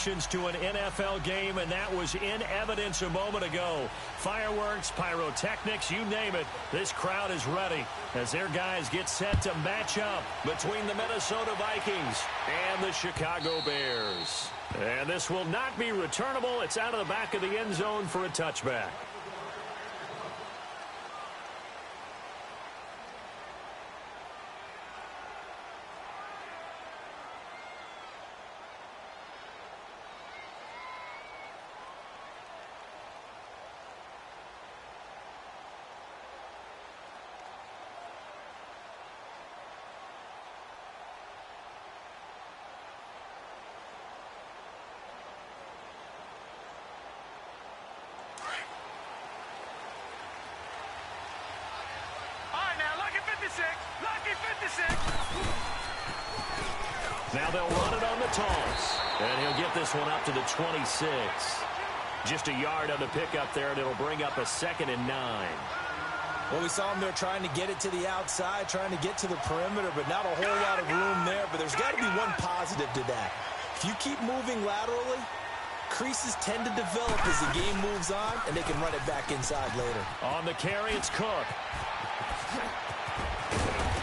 emotions to an NFL game, and that was in evidence a moment ago. Fireworks, pyrotechnics, you name it. This crowd is ready as their guys get set to match up between the Minnesota Vikings and the Chicago Bears. And this will not be returnable. It's out of the back of the end zone for a touchback. Now they'll run it on the toss. And he'll get this one up to the 26. Just a yard on the pickup there, and it'll bring up a 2nd and 9. Well, we saw him there trying to get it to the outside, trying to get to the perimeter, but not a whole lot of room there. But there's got to be one positive to that. If you keep moving laterally, creases tend to develop as the game moves on, and they can run it back inside later. On the carry, it's Cook.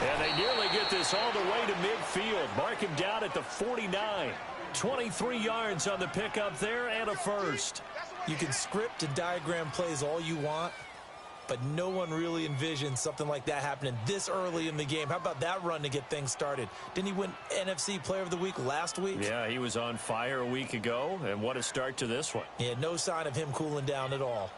And they nearly get this all the way to midfield. Mark him down at the 49. 23 yards on the pickup there and a first. You can script and diagram plays all you want, but no one really envisioned something like that happening this early in the game. How about that run to get things started? Didn't he win NFC Player of the Week last week? Yeah, he was on fire a week ago, and what a start to this one. Yeah, no sign of him cooling down at all.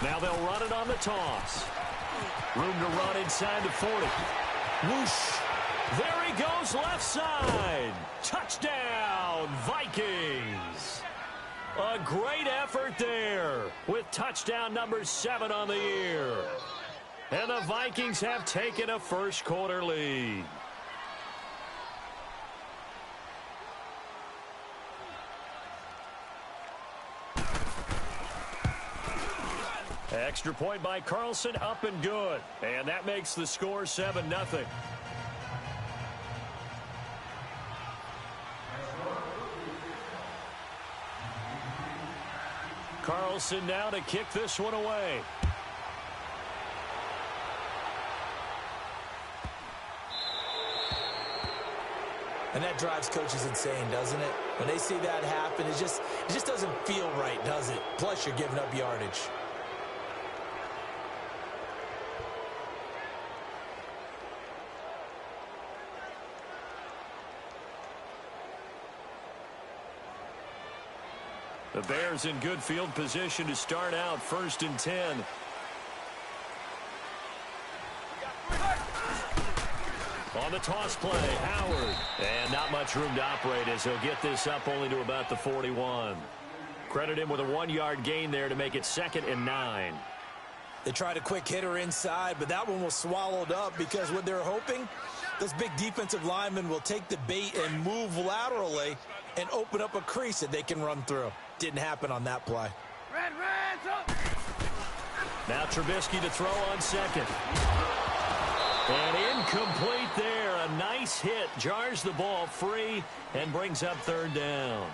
Now they'll run it on the toss. Room to run inside the 40. Whoosh. There he goes left side. Touchdown, Vikings. A great effort there with touchdown number 7 on the year. And the Vikings have taken a first quarter lead. Extra point by Carlson, up and good. And that makes the score 7-0. Carlson now to kick this one away. And that drives coaches insane, doesn't it? When they see that happen, it just doesn't feel right, does it? Plus, you're giving up yardage. The Bears in good field position to start out 1st and 10. On the toss play, Howard. And not much room to operate as he'll get this up only to about the 41. Credit him with a 1-yard gain there to make it 2nd and 9. They tried a quick hitter inside, but that one was swallowed up because what they're hoping, those big defensive linemen will take the bait and move laterally and open up a crease that they can run through. Didn't happen on that play. Now Trubisky to throw on 2nd. And incomplete there. A nice hit. Jars the ball free and brings up 3rd down.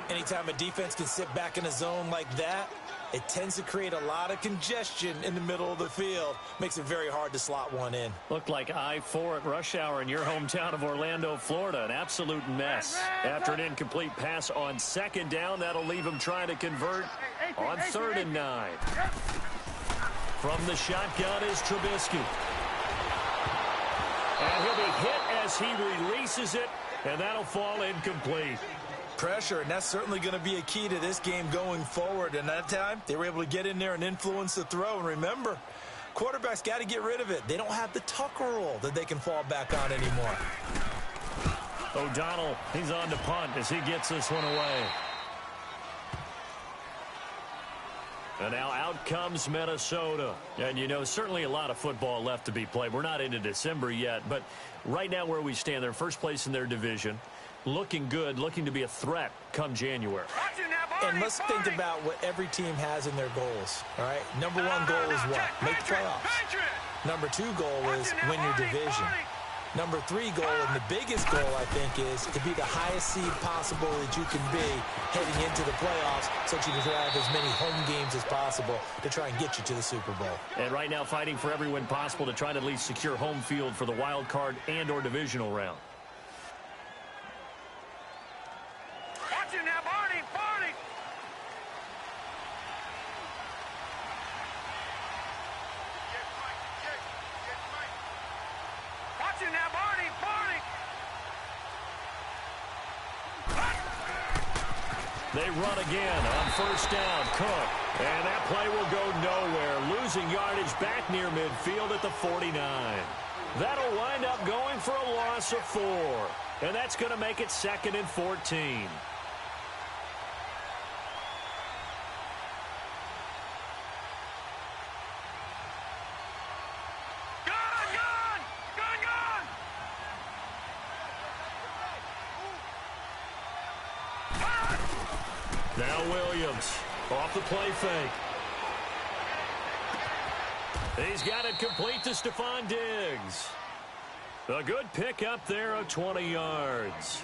Anytime a defense can sit back in a zone like that, it tends to create a lot of congestion in the middle of the field. Makes it very hard to slot one in. Looked like I-4 at rush hour in your hometown of Orlando, Florida. An absolute mess. After an incomplete pass on 2nd down, that'll leave him trying to convert on 3rd and 9. From the shotgun is Trubisky. And he'll be hit as he releases it, and that'll fall incomplete. Pressure, and that's certainly going to be a key to this game going forward. And that time, they were able to get in there and influence the throw. And remember, quarterbacks got to get rid of it. They don't have the tuck rule that they can fall back on anymore. O'Donnell, he's on to punt as he gets this one away. And now out comes Minnesota. And, you know, certainly a lot of football left to be played. We're not into December yet, but right now where we stand, they're first place in their division. Looking good, looking to be a threat come January. And let's think about what every team has in their goals, all right? Number one goal is what? Make the playoffs. Number two goal is win your division. Number three goal, and the biggest goal, I think, is to be the highest seed possible that you can be heading into the playoffs so that you can have as many home games as possible to try and get you to the Super Bowl. And right now fighting for every win possible to try to at least secure home field for the wild card and or divisional round. Watch it now, Barney, Barney! Watch it now, Barney, Barney! They run again on first down. Cook. And that play will go nowhere. Losing yardage back near midfield at the 49. That'll wind up going for a loss of 4. And that's going to make it 2nd and 14. Now Williams off the play fake. He's got it complete to Stephon Diggs. A good pickup there of 20 yards.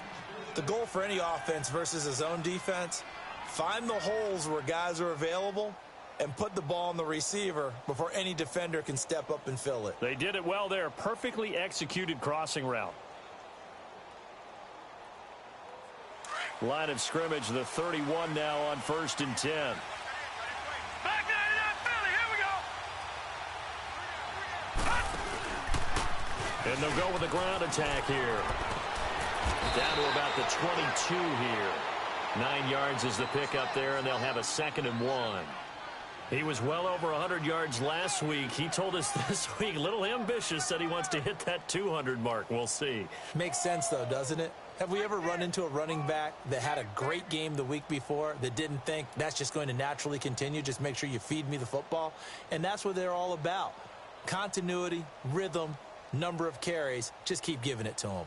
The goal for any offense versus a zone defense, find the holes where guys are available and put the ball on the receiver before any defender can step up and fill it. They did it well there. Perfectly executed crossing route. Line of scrimmage, the 31 now on 1st and 10. Back there in that Philly, here we go! And they'll go with a ground attack here. Down to about the 22 here. 9 yards is the pickup there, and they'll have a 2nd and 1. He was well over 100 yards last week. He told us this week, a little ambitious, said he wants to hit that 200 mark. We'll see. Makes sense, though, doesn't it? Have we ever run into a running back that had a great game the week before that didn't think that's just going to naturally continue? Just make sure you feed me the football. And that's what they're all about. Continuity, rhythm, number of carries. Just keep giving it to them.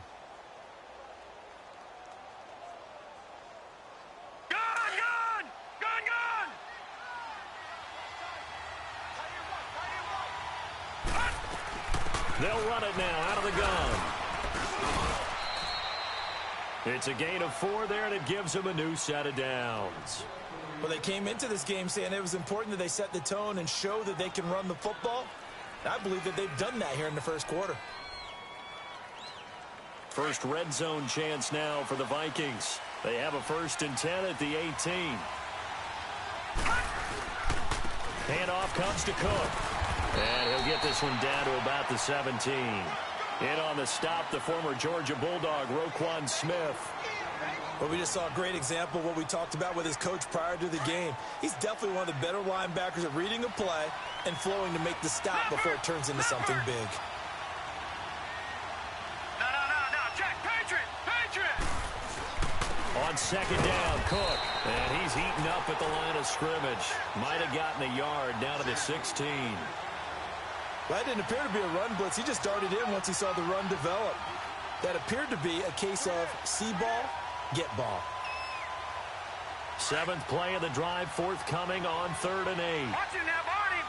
They'll run it now out of the gun. It's a gain of 4 there, and it gives them a new set of downs. Well, they came into this game saying it was important that they set the tone and show that they can run the football. I believe that they've done that here in the first quarter. First red zone chance now for the Vikings. They have a 1st and 10 at the 18. Handoff comes to Cook. And he'll get this one down to about the 17. In on the stop, the former Georgia Bulldog, Roquan Smith. Well, we just saw a great example of what we talked about with his coach prior to the game. He's definitely one of the better linebackers at reading a play and flowing to make the stop before it turns into something big. No, check, Patriot! On 2nd down, Cook. And he's heating up at the line of scrimmage. Might have gotten a yard down to the 16. Well, that didn't appear to be a run blitz. He just darted in once he saw the run develop. That appeared to be a case of see ball, get ball. 7th play of the drive, forthcoming on 3rd and 8. Watch it now, Barney!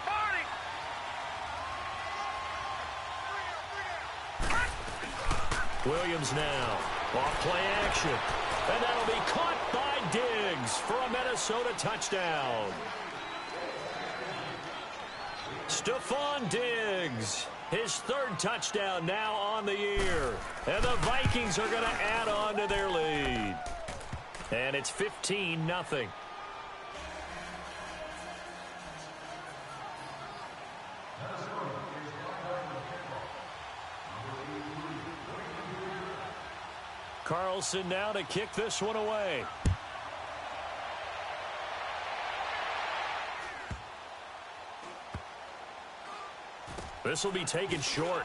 Williams now. Off play action. And that'll be caught by Diggs for a Minnesota touchdown. Stephon Diggs, his 3rd touchdown now on the year. And the Vikings are going to add on to their lead. And it's 15-0. Carlson now to kick this one away. This will be taken short.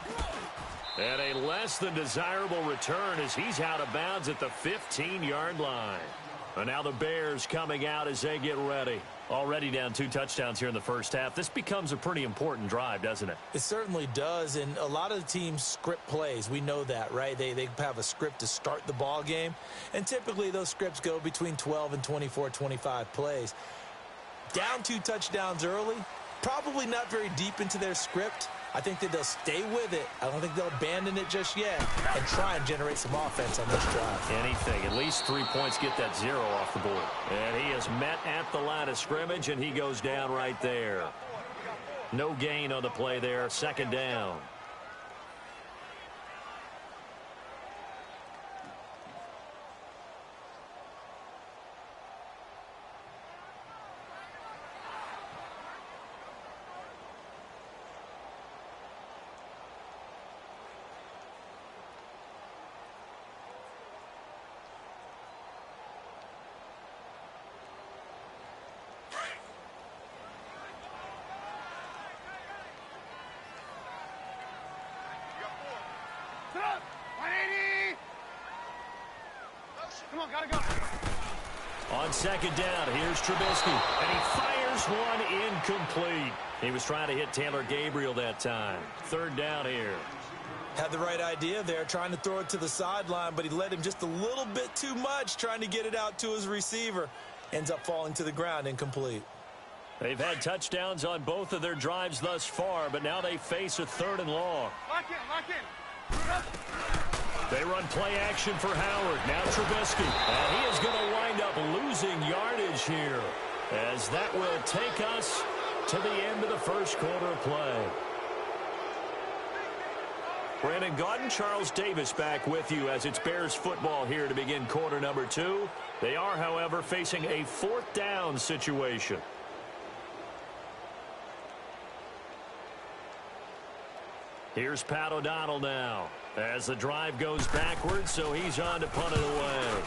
And a less than desirable return as he's out of bounds at the 15-yard line. And now the Bears coming out as they get ready. Already down 2 touchdowns here in the first half. This becomes a pretty important drive, doesn't it? It certainly does, and a lot of the teams script plays. We know that, right? They have a script to start the ball game, and typically those scripts go between 12 and 24, 25 plays. Down 2 touchdowns early, probably not very deep into their script. I think that they'll stay with it. I don't think they'll abandon it just yet and try and generate some offense on this drive. Anything. At least 3 points, get that 0 off the board. And he is met at the line of scrimmage, and he goes down right there. No gain on the play there. Second down. Sit up! 180! Come on, gotta go. On second down, here's Trubisky, and he fires one incomplete. He was trying to hit Taylor Gabriel that time. Third down here. Had the right idea there, trying to throw it to the sideline, but he led him just a little bit too much, trying to get it out to his receiver. Ends up falling to the ground, incomplete. They've had touchdowns on both of their drives thus far, but now they face a 3rd and long. Lock in, lock in. They run play action for Howard. Now Trubisky. And he is going to wind up losing yardage here, as that will take us to the end of the first quarter of play. Brandon Gaudin, Charles Davis back with you as it's Bears football here to begin quarter number 2. They are, however, facing a 4th down situation. Here's Pat O'Donnell now as the drive goes backwards, so he's on to punt it away.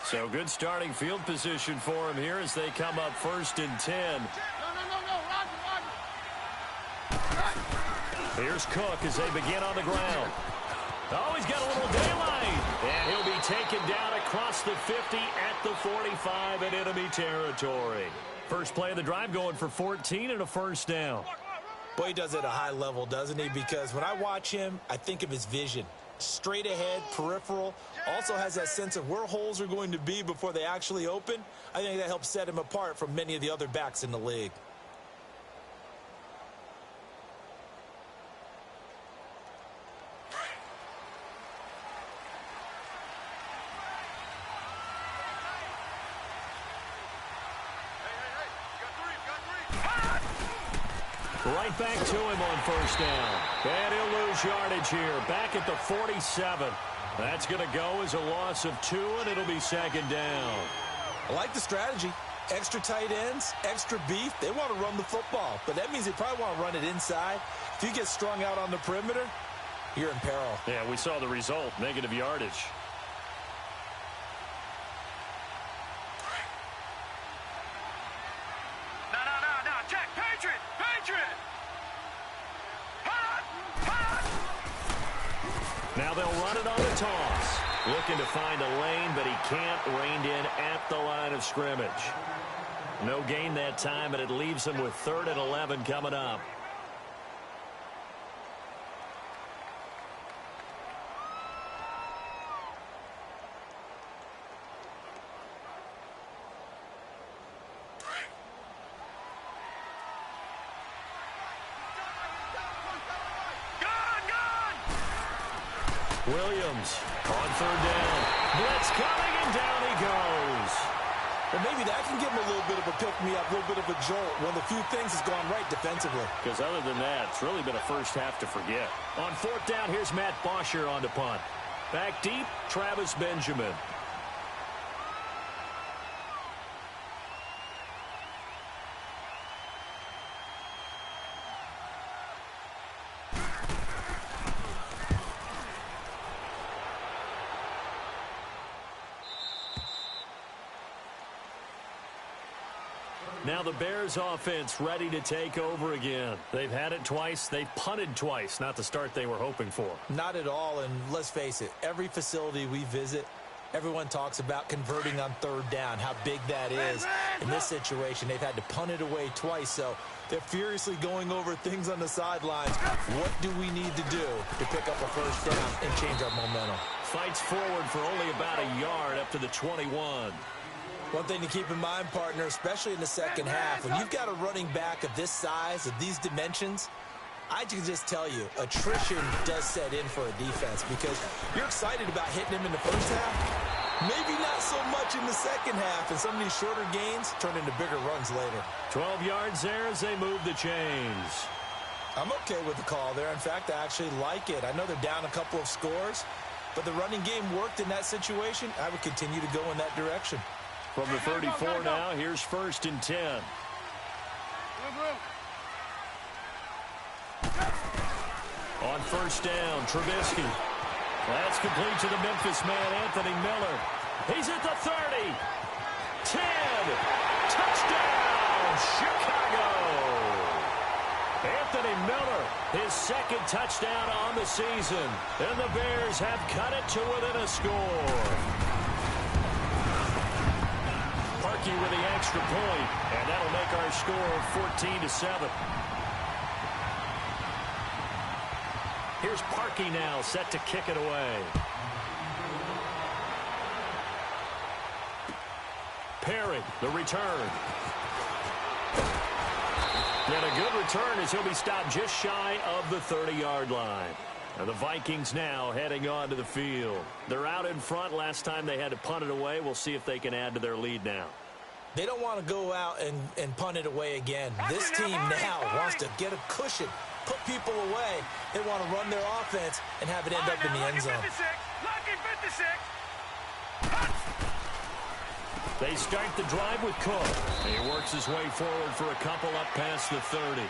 So good starting field position for him here as they come up 1st and 10. No, Roger. Here's Cook as they begin on the ground. Oh, he's got a little daylight. And he'll be taken down across the 50 at the 45 in enemy territory. First play of the drive going for 14 and a first down. Boy, he does it at a high level, doesn't he? Because when I watch him, I think of his vision. Straight ahead, peripheral, also has that sense of where holes are going to be before they actually open. I think that helps set him apart from many of the other backs in the league. Right back to him on first down. And he'll lose yardage here. Back at the 47. That's going to go as a loss of 2, and it'll be second down. I like the strategy. Extra tight ends, extra beef. They want to run the football, but that means they probably want to run it inside. If you get strung out on the perimeter, you're in peril. Yeah, we saw the result, negative yardage. No. Check. Patriot. Now they'll run it on the toss. Looking to find a lane, but he can't. Reined in at the line of scrimmage. No gain that time, and it leaves him with 3rd and 11 coming up. Williams on 3rd down. Blitz coming, and down he goes. Well, maybe that can give him a little bit of a pick-me-up, a little bit of a jolt. One of the few things has gone right defensively. Because other than that, it's really been a first half to forget. On 4th down, here's Matt Bosher on to punt. Back deep, Travis Benjamin. Now the Bears offense ready to take over again. They've had it twice. They've punted twice. Not the start they were hoping for. Not at all, and let's face it, every facility we visit, everyone talks about converting on third down, how big that is. In this situation, they've had to punt it away twice, so they're furiously going over things on the sidelines. What do we need to do to pick up a first down and change our momentum? Fights forward for only about a yard up to the 21. One thing to keep in mind, partner, especially in the second half, when you've got a running back of this size, of these dimensions, I can just tell you, attrition does set in for a defense because you're excited about hitting him in the first half. Maybe not so much in the second half, and some of these shorter gains turn into bigger runs later. 12 yards there as they move the chains. I'm okay with the call there. In fact, I actually like it. I know they're down a couple of scores, but the running game worked in that situation. I would continue to go in that direction. From the 34 now, here's 1st and 10. On 1st down, Trubisky. That's complete to the Memphis man, Anthony Miller. He's at the 30. 10. Touchdown, Chicago. Anthony Miller, his 2nd touchdown on the season. And the Bears have cut it to within a score. Parkey with the extra point, and that'll make our score 14-7. Here's Parkey now, set to kick it away. Perry, the return. And a good return as he'll be stopped just shy of the 30-yard line. And the Vikings now heading on to the field. They're out in front. Last time they had to punt it away. We'll see if they can add to their lead now. They don't want to go out and punt it away again. This team now wants to get a cushion, put people away. They want to run their offense and have it end up in the end zone. They start the drive with Cook. He works his way forward for a couple up past the 30.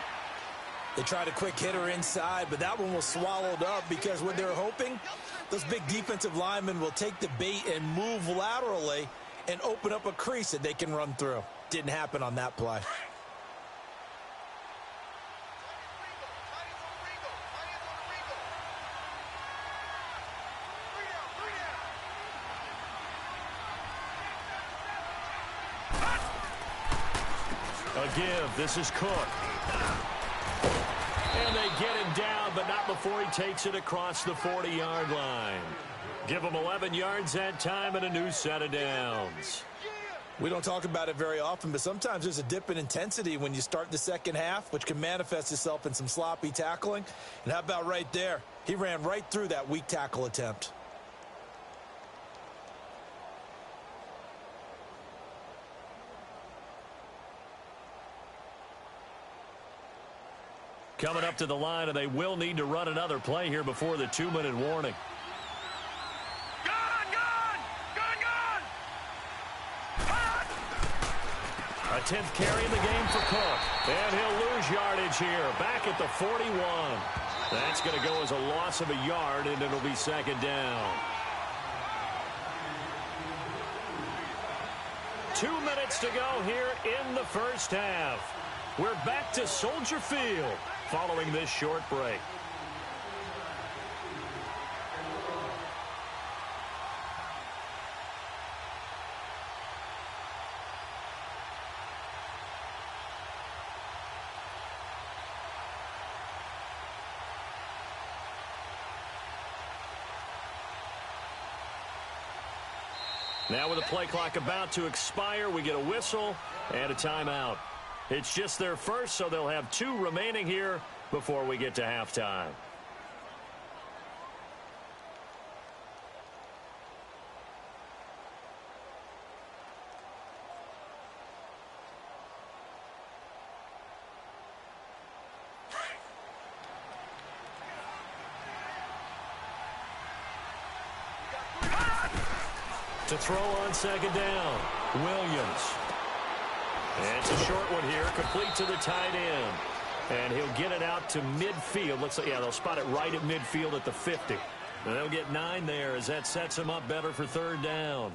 They tried a quick hitter inside, but that one was swallowed up because what they're hoping, those big defensive linemen will take the bait and move laterally and open up a crease that they can run through. Didn't happen on that play. A give. This is Cook. And they get him down, but not before he takes it across the 40-yard line. Give him 11 yards that time and a new set of downs. We don't talk about it very often, but sometimes there's a dip in intensity when you start the second half, which can manifest itself in some sloppy tackling. And how about right there? He ran right through that weak tackle attempt. Coming up to the line, and they will need to run another play here before the 2-minute warning. A 10th carry in the game for Cook. And he'll lose yardage here. Back at the 41. That's going to go as a loss of a yard, and it'll be 2nd down. 2 minutes to go here in the first half. We're back to Soldier Field following this short break. Now with the play clock about to expire, we get a whistle and a timeout. It's just their first, so they'll have 2 remaining here before we get to halftime. To throw on 2nd down, Williams. And it's a short one here, complete to the tight end. And he'll get it out to midfield. Looks like, yeah, they'll spot it right at midfield at the 50. And they'll get 9 there as that sets him up better for 3rd down.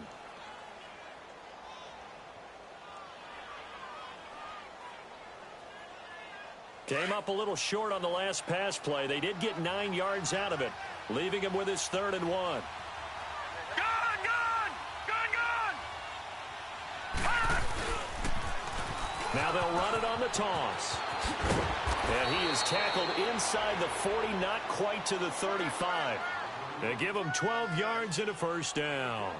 Came up a little short on the last pass play. They did get 9 yards out of it, leaving him with his 3rd and 1. Gun! Gun! Gun! Gun! Now they'll run it on the toss. And he is tackled inside the 40, not quite to the 35. They give him 12 yards and a first down.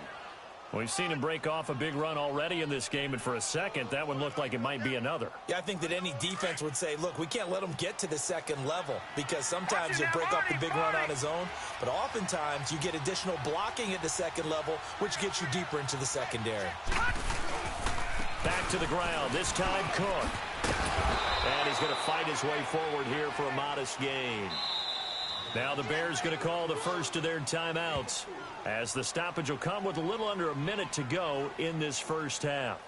We've seen him break off a big run already in this game, and for a second, that one looked like it might be another. Yeah, I think that any defense would say, look, we can't let him get to the second level because sometimes he'll break off the big run on his own, but oftentimes you get additional blocking at the second level, which gets you deeper into the secondary. Back to the ground, this time Cook. And he's going to fight his way forward here for a modest gain. Now the Bears going to call the first of their timeouts, as the stoppage will come with a little under a minute to go in this first half.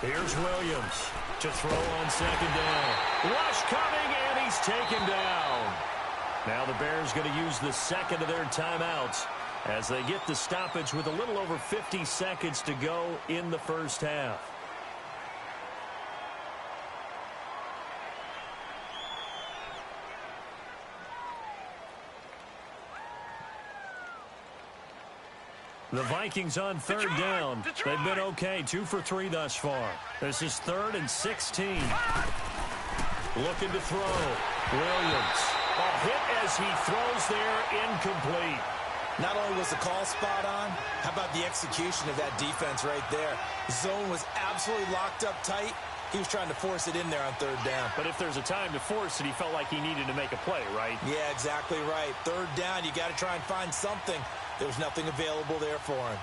Here's Williams to throw on 2nd down. Rush coming, and he's taken down. Now the Bears going to use the second of their timeouts as they get the stoppage with a little over 50 seconds to go in the first half. The Vikings on 3rd down. They've been okay, 2 for 3 thus far. This is 3rd and 16. Looking to throw. Williams. A hit as he throws there, incomplete. Not only was the call spot on, how about the execution of that defense right there? Zone was absolutely locked up tight. He was trying to force it in there on 3rd down. But if there's a time to force it, he felt like he needed to make a play, right? Yeah, exactly right. 3rd down, you got to try and find something. There was nothing available there for him.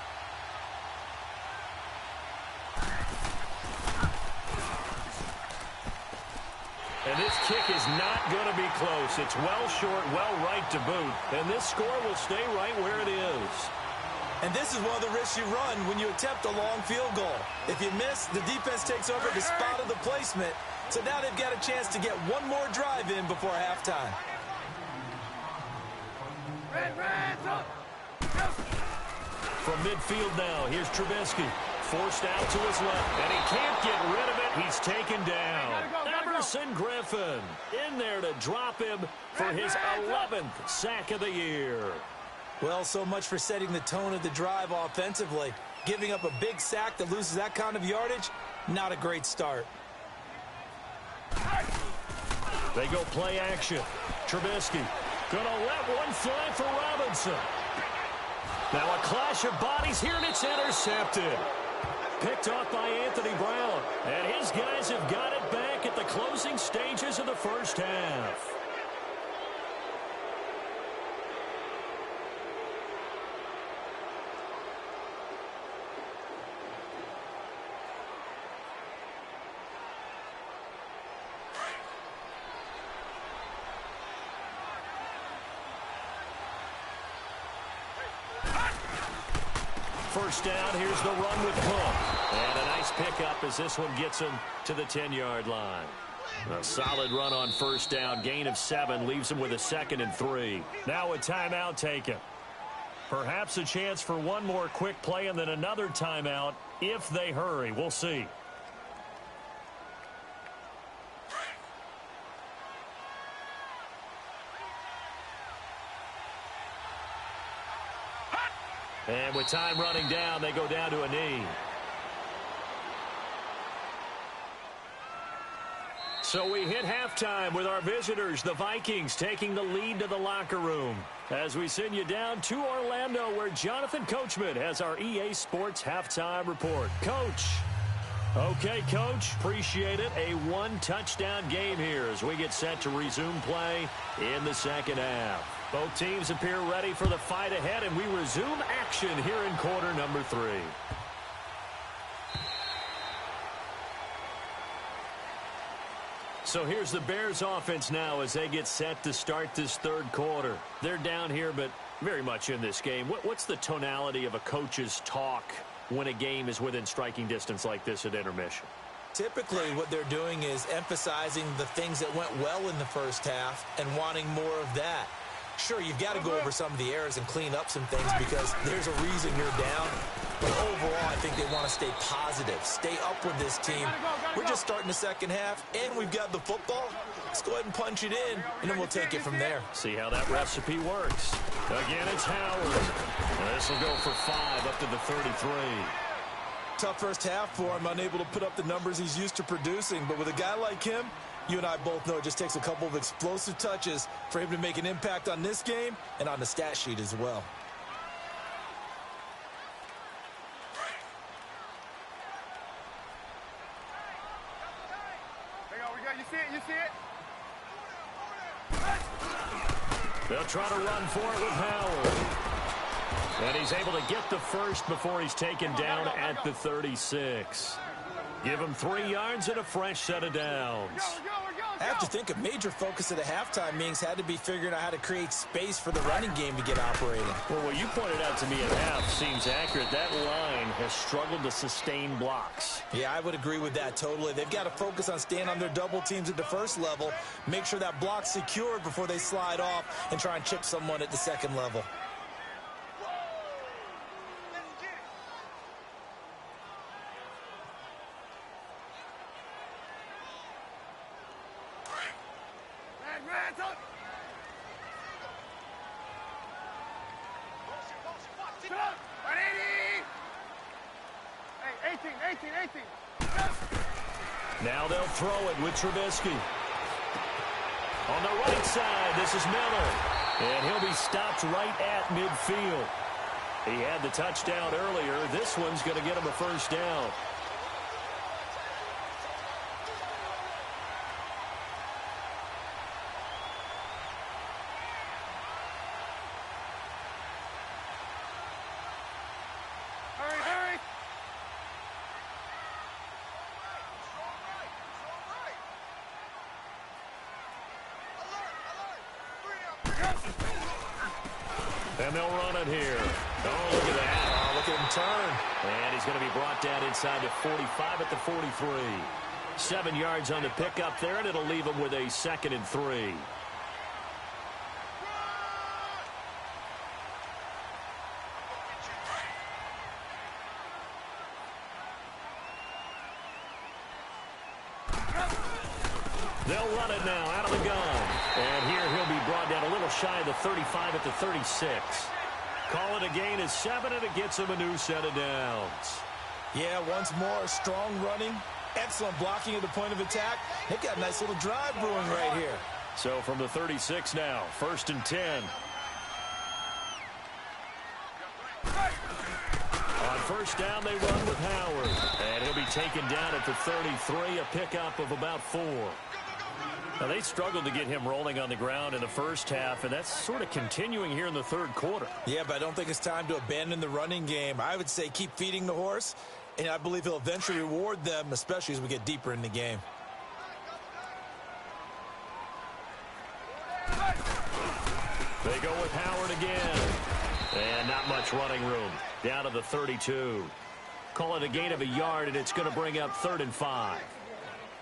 And this kick is not going to be close. It's well short, well right to boot. And this score will stay right where it is. And this is one of the risks you run when you attempt a long field goal. If you miss, the defense takes over the spot of the placement. So now they've got a chance to get one more drive in before halftime. From midfield now, here's Trubisky. Forced out to his left, and he can't get rid of it. He's taken down. Emerson Griffin in there to drop him for his 11th sack of the year. Well, so much for setting the tone of the drive offensively. Giving up a big sack that loses that kind of yardage, not a great start. They go play action. Trubisky gonna let one fly for Robinson. Now a clash of bodies here, and it's intercepted. Picked off by Anthony Brown. And his guys have got it back at the closing stages of the first half. First down, here's the run with Cook. And a nice pickup as this one gets him to the 10-yard line. A solid run on first down, gain of 7, leaves him with a 2nd and 3. Now a timeout taken. Perhaps a chance for one more quick play and then another timeout if they hurry. We'll see. And with time running down, they go down to a knee. So we hit halftime with our visitors, the Vikings, taking the lead to the locker room. As we send you down to Orlando, where Jonathan Coachman has our EA Sports halftime report. Coach. Okay, Coach. Appreciate it. A one-touchdown game here as we get set to resume play in the second half. Both teams appear ready for the fight ahead, and we resume action here in quarter number 3. So here's the Bears offense now as they get set to start this third quarter. They're down here, but very much in this game. What's the tonality of a coach's talk when a game is within striking distance like this at intermission? Typically, what they're doing is emphasizing the things that went well in the first half and wanting more of that. Sure, you've got to go over some of the errors and clean up some things because there's a reason you're down. But overall, I think they want to stay positive, stay up with this team. We're just starting the second half, and we've got the football. Let's go ahead and punch it in, and then we'll take it from there. See how that recipe works. Again, it's Howard. This will go for 5 up to the 33. Tough first half for him, unable to put up the numbers he's used to producing. But with a guy like him, you and I both know it just takes a couple of explosive touches for him to make an impact on this game and on the stat sheet as well. You see it? You see it? They'll try to run for it with Howard. And he's able to get the first before he's taken down at the 36. Give him 3 yards and a fresh set of downs. I have to think a major focus of the halftime meetings had to be figuring out how to create space for the running game to get operating. Well, what you pointed out to me at half seems accurate. That line has struggled to sustain blocks. Yeah, I would agree with that totally. They've got to focus on staying on their double teams at the first level, make sure that block's secured before they slide off and try and chip someone at the second level. Now they'll throw it with Trubisky. On the right side, this is Miller. And he'll be stopped right at midfield. He had the touchdown earlier. This one's going to get him a first down. And they'll run it here. Oh, look at that. Oh, look at him turn. And he's going to be brought down inside the 45 at the 43. 7 yards on the pickup there, and it'll leave him with a 2nd and 3. They'll run it now out of the gun. And here he'll be brought down a little shy of the 35 at the 36. Call it a gain of 7, and it gets him a new set of downs. Yeah, once more, strong running, excellent blocking at the point of attack. They've got a nice little drive brewing right here. So from the 36 now, 1st and 10. On first down, they run with Howard. And he'll be taken down at the 33, a pickup of about 4. Now, they struggled to get him rolling on the ground in the first half, and that's sort of continuing here in the third quarter. Yeah, but I don't think it's time to abandon the running game. I would say keep feeding the horse, and I believe he'll eventually reward them, especially as we get deeper in the game. They go with Howard again. And not much running room. Down to the 32. Call it a gain of a yard, and it's going to bring up 3rd and 5.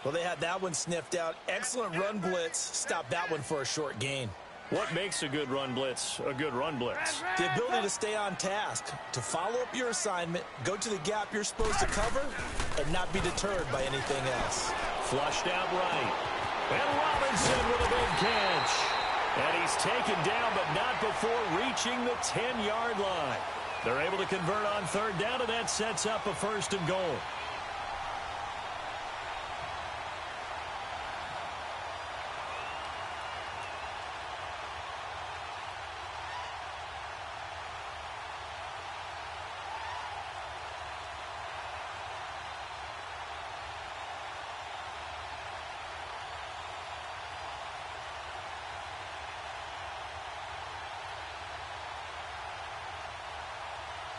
Well, they had that one sniffed out. Excellent run blitz. Stop that one for a short gain. What makes a good run blitz a good run blitz? The ability to stay on task, to follow up your assignment, go to the gap you're supposed to cover, and not be deterred by anything else. Flushed out right. And Robinson with a big catch. And he's taken down, but not before reaching the 10-yard line. They're able to convert on 3rd down, and that sets up a 1st and goal.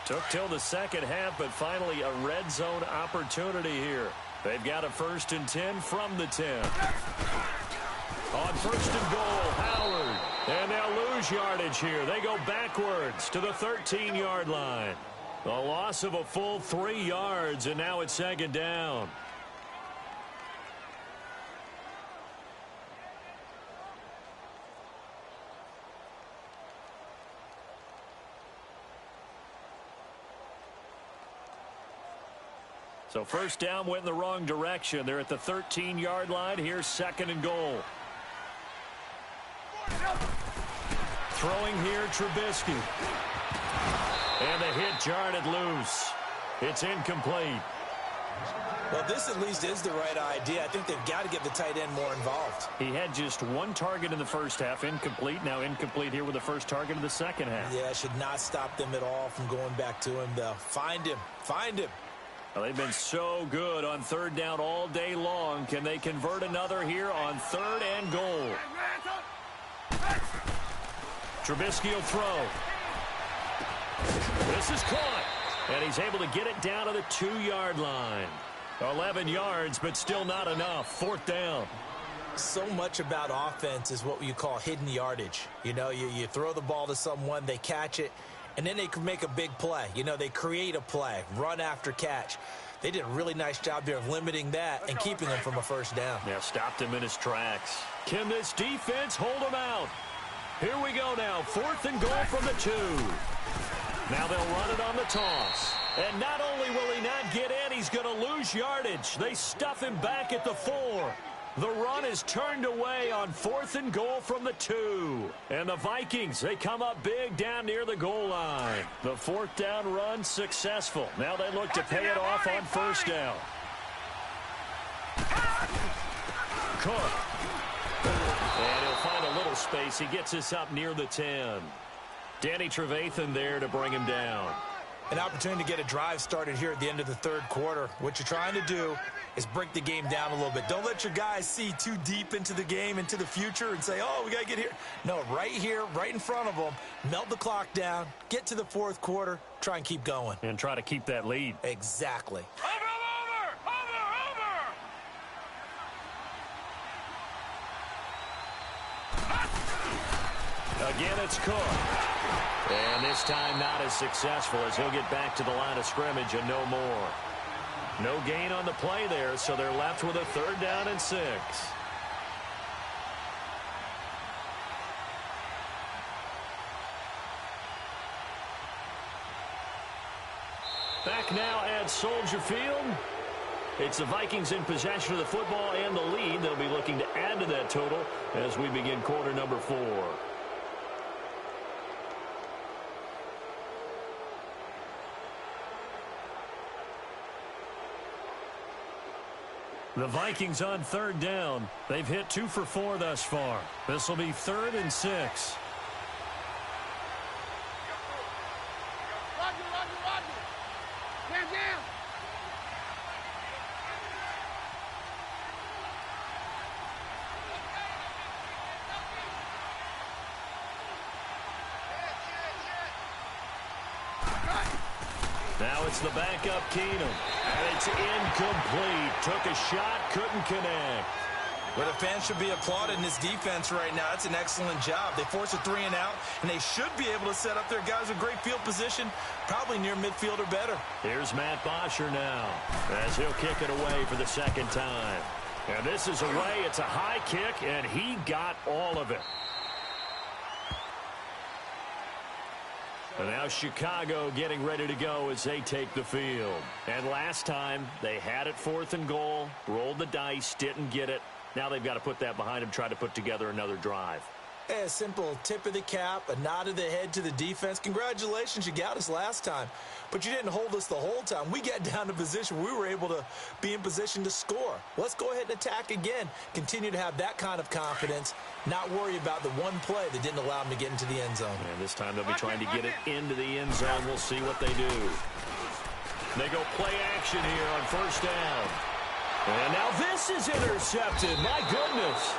Took till the second half, but finally a red zone opportunity here. They've got a 1st and 10 from the 10. On 1st and goal, Howard. And they'll lose yardage here. They go backwards to the 13-yard line. A loss of a full 3 yards, and now it's 2nd down. So 1st down went in the wrong direction. They're at the 13-yard line. Here's 2nd and goal. Throwing here, Trubisky. And the hit jarred it loose. It's incomplete. Well, this at least is the right idea. I think they've got to get the tight end more involved. He had just 1 target in the first half, incomplete. Now incomplete here with the first target of the second half. Yeah, should not stop them at all from going back to him, though. Find him. Find him. Well, they've been so good on 3rd down all day long. Can they convert another here on 3rd and goal? Trubisky will throw. This is caught. And he's able to get it down to the 2-yard line. 11 yards, but still not enough. 4th down. So much about offense is what you call hidden yardage. You know, you throw the ball to someone, they catch it, and then they can make a big play. You know, they create a play, run after catch. They did a really nice job there of limiting that and keeping him from a 1st down. Yeah, stopped him in his tracks. Can this defense hold him out? Here we go now. 4th and goal from the 2. Now they'll run it on the toss. And not only will he not get in, he's going to lose yardage. They stuff him back at the 4. The run is turned away on 4th and goal from the 2. And the Vikings, they come up big down near the goal line. The 4th down run successful. Now they look to pay it off on 1st down. Cook. And he'll find a little space. He gets us up near the 10. Danny Trevathan there to bring him down. An opportunity to get a drive started here at the end of the 3rd quarter. What you're trying to do is break the game down a little bit. Don't let your guys see too deep into the game, into the future, and say, oh, we got to get here. No, right here, right in front of them, melt the clock down, get to the 4th quarter, try and keep going. And try to keep that lead. Exactly. Again, it's Cook. And this time not as successful as he'll get back to the line of scrimmage and no more. No gain on the play there, so they're left with a 3rd down and 6. Back now at Soldier Field. It's the Vikings in possession of the football and the lead. They'll be looking to add to that total as we begin quarter number 4. The Vikings on 3rd down. They've hit 2 for 4 thus far. This will be 3rd and 6. Now it's the backup Keenum. And it's incomplete. Took a shot, couldn't connect. Well, the fans should be applauding this defense right now. It's an excellent job. They force a 3 and out, and they should be able to set up their guys with great field position, probably near midfield or better. Here's Matt Bosher now as he'll kick it away for the 2nd time. And this is away. It's a high kick, and he got all of it. And now Chicago getting ready to go as they take the field. And last time, they had it 4th and goal, rolled the dice, didn't get it. Now they've got to put that behind them, try to put together another drive. A simple tip of the cap, a nod of the head to the defense. Congratulations, you got us last time. But you didn't hold us the whole time. We got down to position. We were able to be in position to score. Let's go ahead and attack again. Continue to have that kind of confidence. Not worry about the one play that didn't allow them to get into the end zone. And this time they'll be trying to get it into the end zone. We'll see what they do. They go play action here on 1st down. And now this is intercepted. My goodness.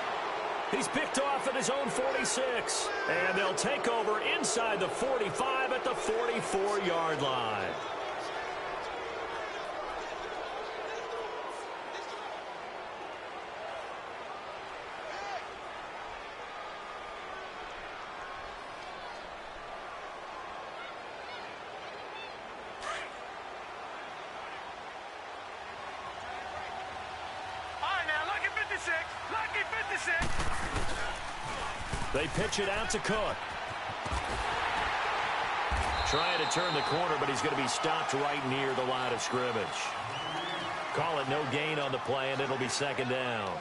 He's picked off at his own 46. And they'll take over inside the 45 at the 44-yard line. They pitch it out to Cook. Trying to turn the corner, but he's going to be stopped right near the line of scrimmage. Call it no gain on the play, and it'll be second down.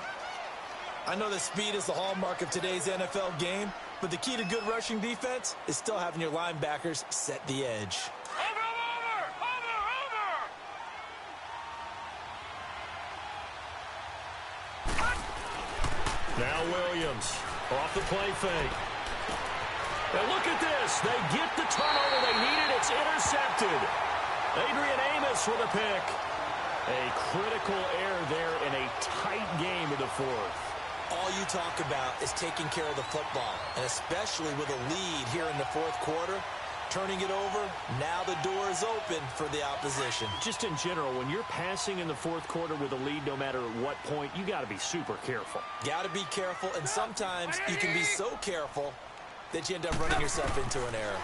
I know that speed is the hallmark of today's NFL game, but the key to good rushing defense is still having your linebackers set the edge. Now Williams off the play fake. And look at this. They get the turnover they needed. It's intercepted. Adrian Amos with a pick. A critical error there in a tight game of the fourth. All you talk about is taking care of the football, and especially with a lead here in the fourth quarter, turning it over, now the door is open for the opposition. Just in general, when you're passing in the fourth quarter with a lead, no matter what point, you got to be super careful. Got to be careful, and sometimes you can be so careful that you end up running yourself into an error.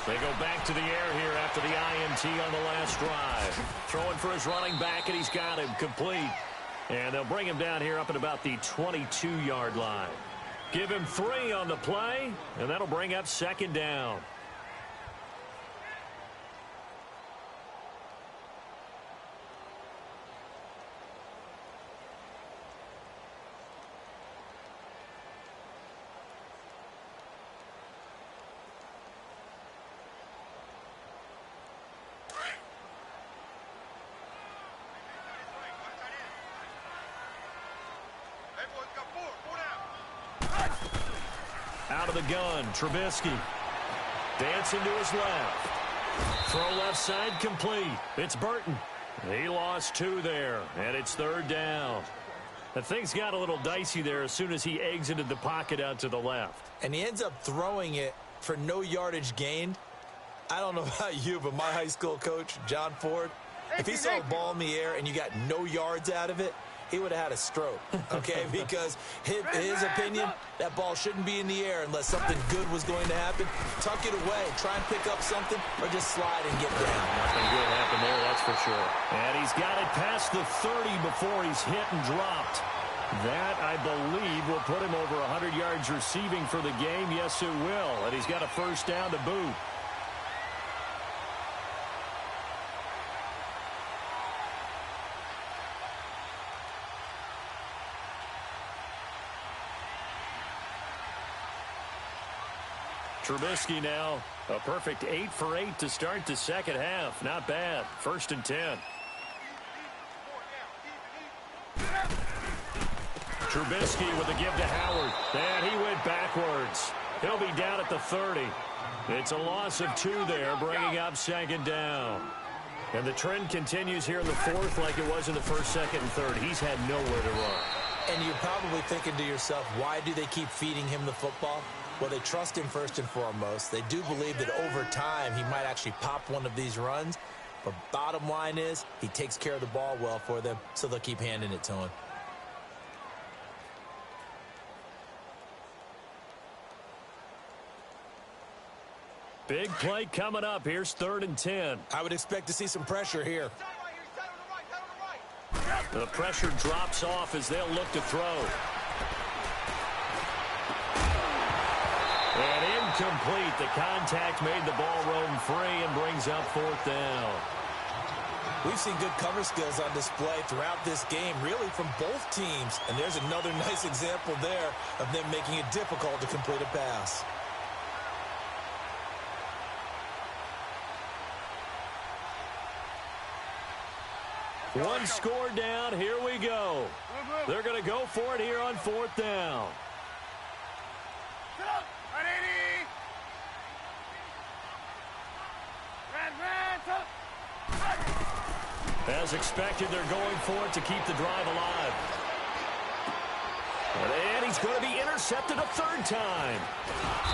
They go back to the air here after the INT on the last drive. Throwing for his running back, and he's got him complete. And they'll bring him down here up at about the 22-yard line. Give him 3 on the play, and that'll bring up second down. Out of the gun, Trubisky. Dancing to his left. Throw left side complete. It's Burton. He lost 2 there, and it's third down. The things got a little dicey there as soon as he exited the pocket out to the left. And he ends up throwing it for no yardage gained. I don't know about you, but my high school coach, John Ford, if he saw a ball in the air and you got no yards out of it, he would have had a stroke, okay? Because his opinion, that ball shouldn't be in the air unless something good was going to happen. Tuck it away, try and pick up something, or just slide and get down. Nothing good happened there, that's for sure. And he's got it past the 30 before he's hit and dropped. That, I believe, will put him over 100 yards receiving for the game. Yes, it will. And he's got a first down to boot. Trubisky now, a perfect 8 for 8 to start the second half. Not bad. First and 10. Trubisky with a give to Howard. And he went backwards. He'll be down at the 30. It's a loss of 2 there, bringing up second down. And the trend continues here in the fourth like it was in the first, second, and third. He's had nowhere to run. And you're probably thinking to yourself, why do they keep feeding him the football? Well, they trust him first and foremost. They do believe that over time he might actually pop one of these runs. But bottom line is he takes care of the ball well for them, so they'll keep handing it to him. Big play coming up. Here's 3rd and 10. I would expect to see some pressure here. The pressure drops off as they'll look to throw. And incomplete. The contact made the ball roam free and brings up 4th down. We've seen good cover skills on display throughout this game, really from both teams. And there's another nice example there of them making it difficult to complete a pass. One score down. Here we go. They're going to go for it here on 4th down. As expected, they're going for it to keep the drive alive. And he's going to be intercepted a 3rd time.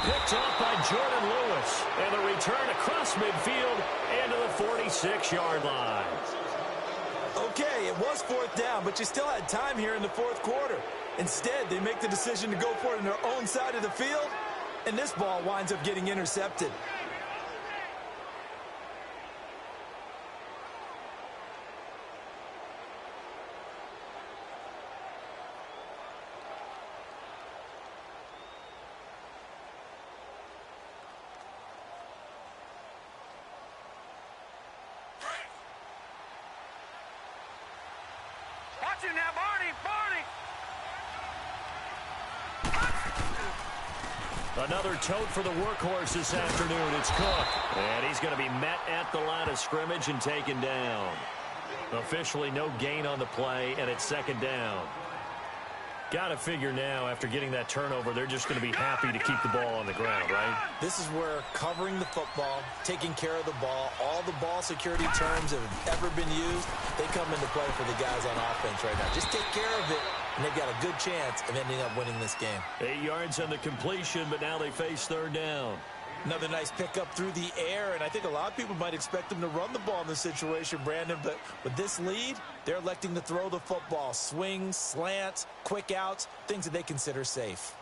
Picked off by Jordan Lewis. And the return across midfield and to the 46-yard line. Okay, it was 4th down, but you still had time here in the 4th quarter. Instead, they make the decision to go for it on their own side of the field, and this ball winds up getting intercepted. Watch it now, Barney! Another tote for the workhorse this afternoon. It's Cook. And he's going to be met at the line of scrimmage and taken down. Officially no gain on the play, and it's second down. Got to figure now, after getting that turnover, they're just going to be happy to keep the ball on the ground, right? This is where covering the football, taking care of the ball, all the ball security terms that have ever been used, they come into play for the guys on offense right now. Just take care of it, and they've got a good chance of ending up winning this game. 8 yards on the completion, but now they face third down. Another nice pickup through the air, and I think a lot of people might expect them to run the ball in this situation, Brandon, but with this lead, they're electing to throw the football. Swings, slants, quick outs, things that they consider safe.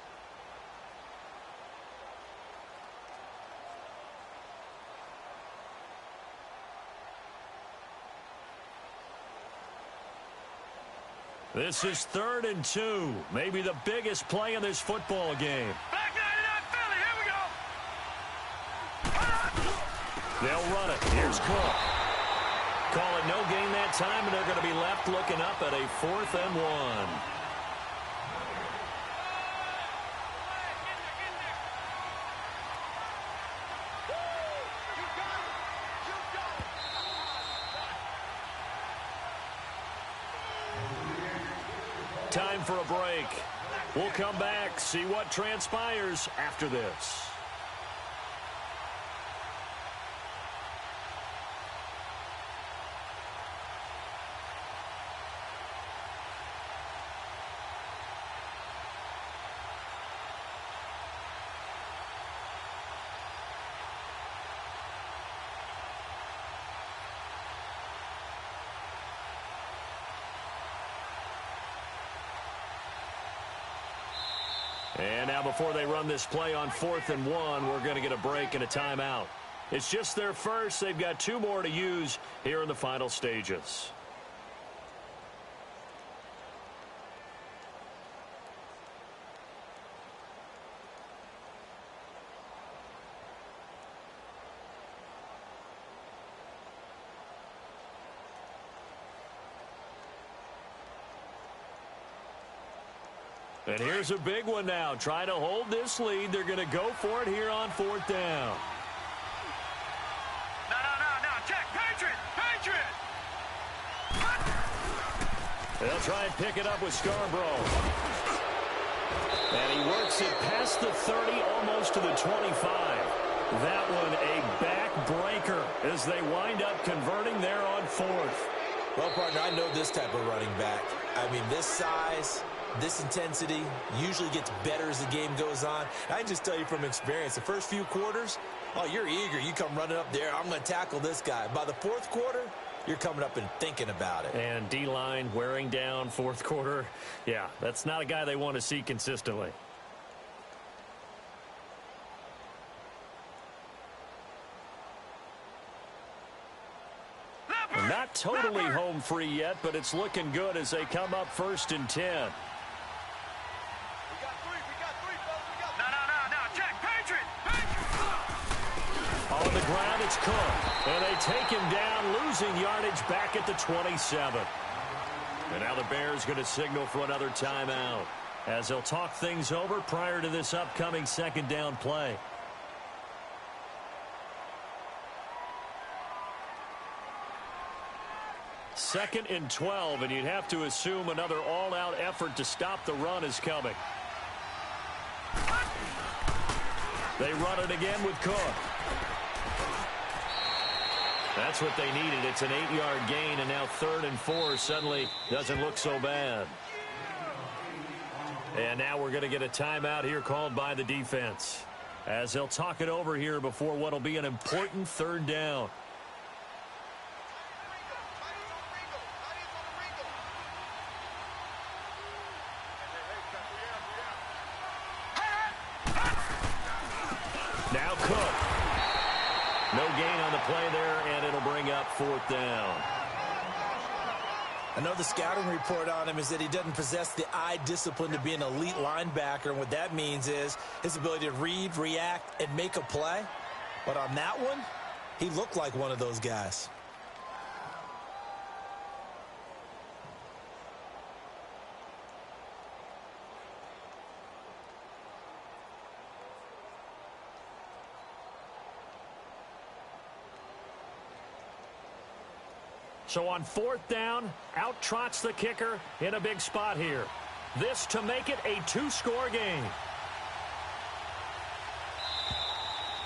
This is 3rd and 2, maybe the biggest play in this football game. They'll run it. Here's Cook. Call it no gain that time, and they're going to be left looking up at a 4th and 1. Time for a break. We'll come back, see what transpires after this. And now before they run this play on 4th and 1, we're going to get a break and a timeout. It's just their first. They've got 2 more to use here in the final stages. And here's a big one now. Trying to hold this lead. They're going to go for it here on 4th down. No. Check. Patriot. They'll try and pick it up with Scarborough. And he works it past the 30, almost to the 25. That one a back-breaker as they wind up converting there on 4th. Well, partner, I know this type of running back. I mean, this size, this intensity usually gets better as the game goes on. I can just tell you from experience, the first few quarters, oh, you're eager. You come running up there. I'm going to tackle this guy. By the 4th quarter, you're coming up and thinking about it. And D-line wearing down 4th quarter. Yeah, that's not a guy they want to see consistently. Not totally home free yet, but it's looking good as they come up 1st and 10. We got 3, folks. No. Check. Patriot. On the ground, it's Cook. And they take him down, losing yardage back at the 27. And now the Bears going to signal for another timeout as they'll talk things over prior to this upcoming 2nd down play. Second and 12, and you'd have to assume another all-out effort to stop the run is coming. They run it again with Cook. That's what they needed. It's an 8-yard gain, and now 3rd and 4 suddenly doesn't look so bad. And now we're going to get a timeout here called by the defense as they'll talk it over here before what will be an important 3rd down. Now Cook. No gain on the play there, and it'll bring up 4th down. I know the scouting report on him is that he doesn't possess the eye discipline to be an elite linebacker, and what that means is his ability to read, react, and make a play. But on that one, he looked like one of those guys. So on fourth down, out trots the kicker in a big spot here. This to make it a two-score game.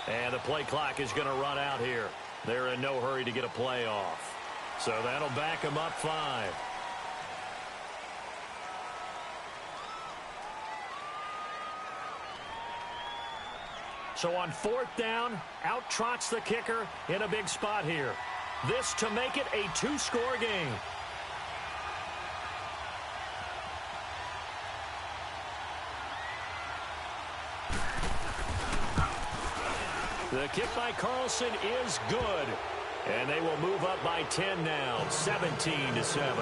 And the play clock is going to run out here. They're in no hurry to get a play off. So that'll back them up 5. So on fourth down, out trots the kicker in a big spot here. This to make it a two-score game. The kick by Carlson is good. And they will move up by 10 now, 17-7.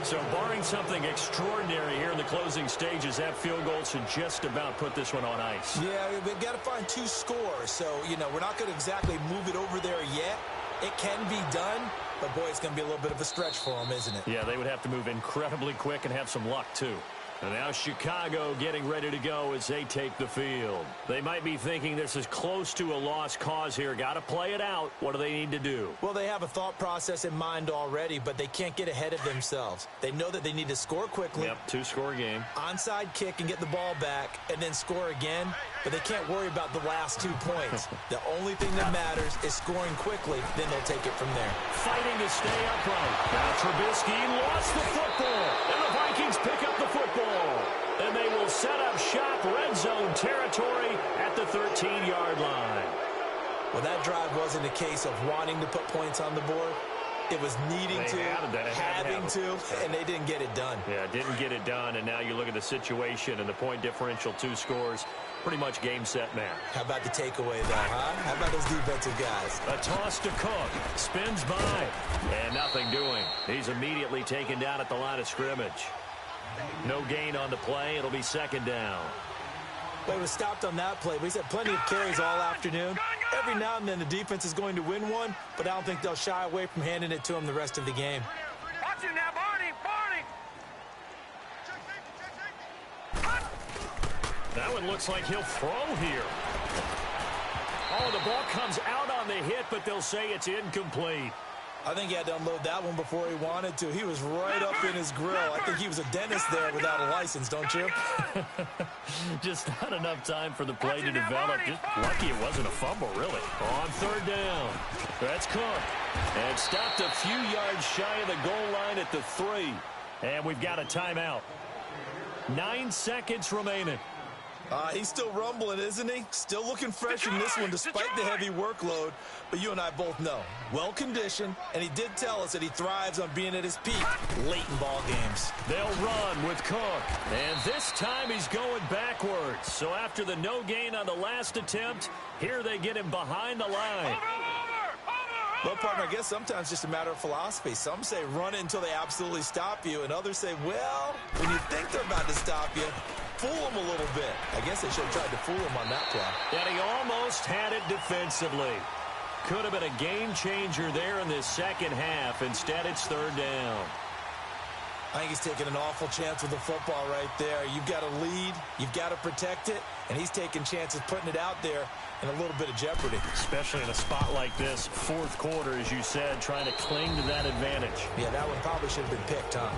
So barring something extraordinary here in the closing stages, that field goal should just about put this one on ice. Yeah, we've got to find 2 scores. So, we're not going to exactly move it over there yet. It can be done, but, boy, it's going to be a little bit of a stretch for them, isn't it? Yeah, they would have to move incredibly quick and have some luck, too. And now Chicago getting ready to go as they take the field. They might be thinking this is close to a lost cause here. Got to play it out. What do they need to do? Well, they have a thought process in mind already, but they can't get ahead of themselves. They know that they need to score quickly. Yep, 2-score game. Onside kick and get the ball back and then score again, but they can't worry about the last 2 points. The only thing that matters is scoring quickly, then they'll take it from there. Fighting to stay upright. Now Trubisky lost the football, and the Vikings pick up the football. And they will set up shop, red zone territory at the 13-yard line. Well, that drive wasn't a case of wanting to put points on the board. It was needing to, having to, and they didn't get it done. Yeah, didn't get it done, and now you look at the situation and the point differential, 2 scores, pretty much game, set, match. How about the takeaway, though, huh? How about those defensive guys? A toss to Cook, spins by, and nothing doing. He's immediately taken down at the line of scrimmage. No gain on the play. It'll be second down. Well, he was stopped on that play, but he's had plenty of carries all afternoon. Every now and then the defense is going to win one, but I don't think they'll shy away from handing it to him the rest of the game. Watch him now, Barney! That one looks like he'll throw here. Oh, the ball comes out on the hit, but they'll say it's incomplete. I think he had to unload that one before he wanted to. He was right up in his grill. I think he was a dentist there without a license, don't you? Just not enough time for the play to develop. Just lucky it wasn't a fumble, really. On third down, that's Cook. And stopped a few yards shy of the goal line at the 3. And we've got a timeout. 9 seconds remaining. He's still rumbling, isn't he? Still looking fresh in this one despite the heavy workload. But you and I both know, well-conditioned, and he did tell us that he thrives on being at his peak late in ball games. They'll run with Cook. And this time he's going backwards. So after the no gain on the last attempt, here they get him behind the line. Well, partner, I guess sometimes it's just a matter of philosophy. Some say run it until they absolutely stop you, and others say, well, when you think they're about to stop you, fool them a little bit. I guess they should have tried to fool him on that play. And he almost had it defensively. Could have been a game changer there in this second half. Instead, it's third down. I think he's taking an awful chance with the football right there. You've got to lead, you've got to protect it, and he's taking chances putting it out there in a little bit of jeopardy. Especially in a spot like this, fourth quarter, as you said, trying to cling to that advantage. Yeah, that one probably should have been picked, huh?